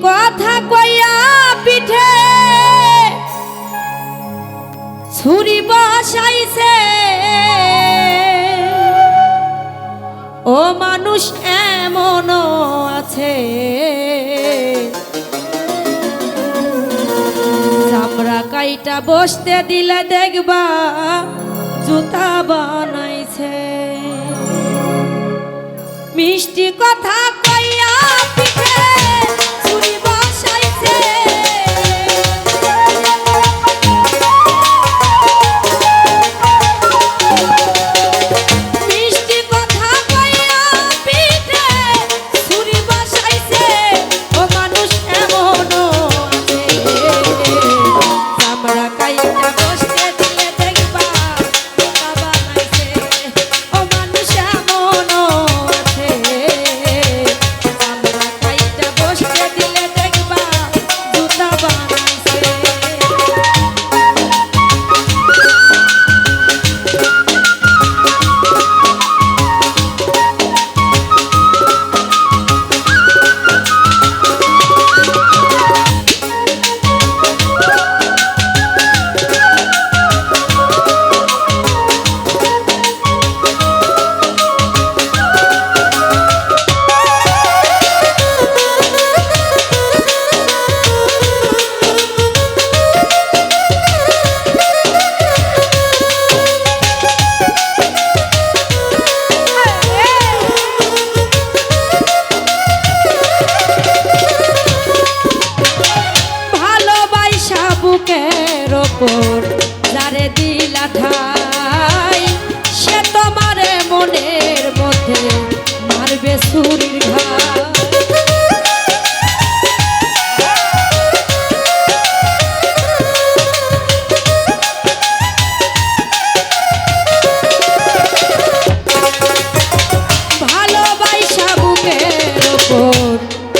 কথা কইয়া পিঠে ছুরি বসাইছে, ও মানুষ এমনও আছে চামড়া কাইটা বসতে দিলে দেখবা জুতা বানাইছে। মিষ্টি কথা কইয়া পিঠে ছুরি বসাইছে, মিষ্টি কথা কইয়া পিঠে ছুরি বসাইছে, ও মানুষ এমনও আছে চামড়া কাইটা বসতে দিলে দেখবা জুতা বানাইছে। ও মানুষ এমনও আছে চামড়া কাইটা বসতে দিলে দেখবা জুতা বানাইছে। বুকের ওপর যারে দিলা ঠাই, সে তোমারে মনের মধ্যে মারবে ছুরির ঘাই। ভালোবাসা বুকের ওপর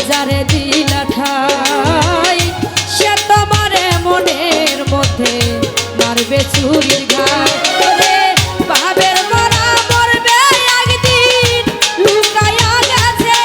যারে দিলা ঠাই, সে তোমারে মনের মধ্যে মারবে ছুরির ঘাই। ভাবের মরা মরবে একদিন লুকায়া গেছে,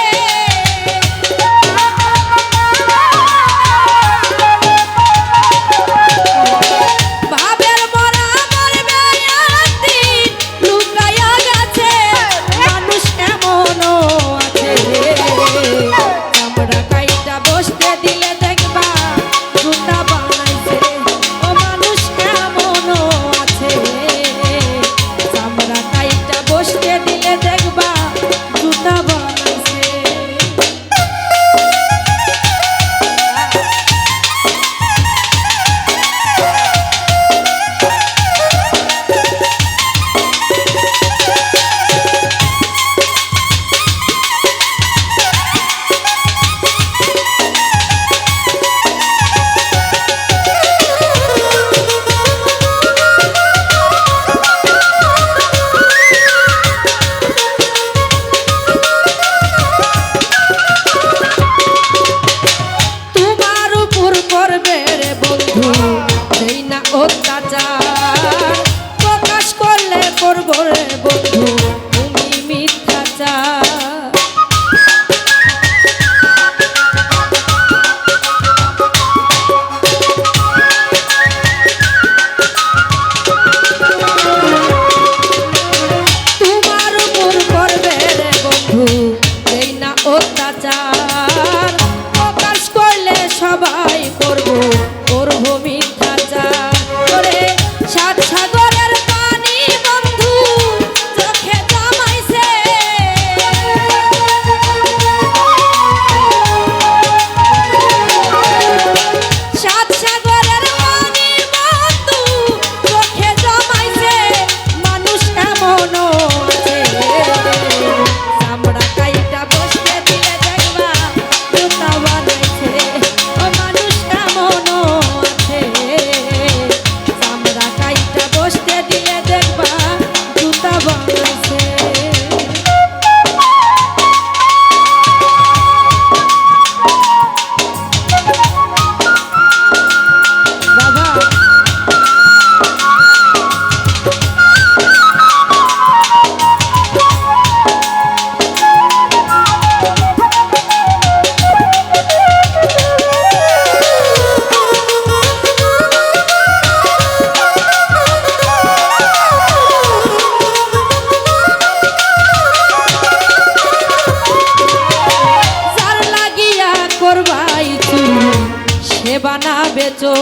বেচো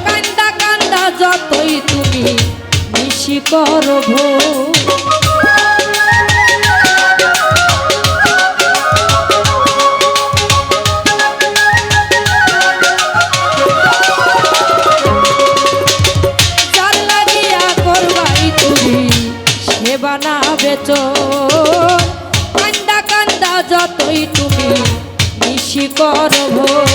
কান্দা কান্দা যতই তুমি নিশি করো ভোর সেবানা বেচো কান্দা কান্দা যতই তুমি নিশি করো ভোর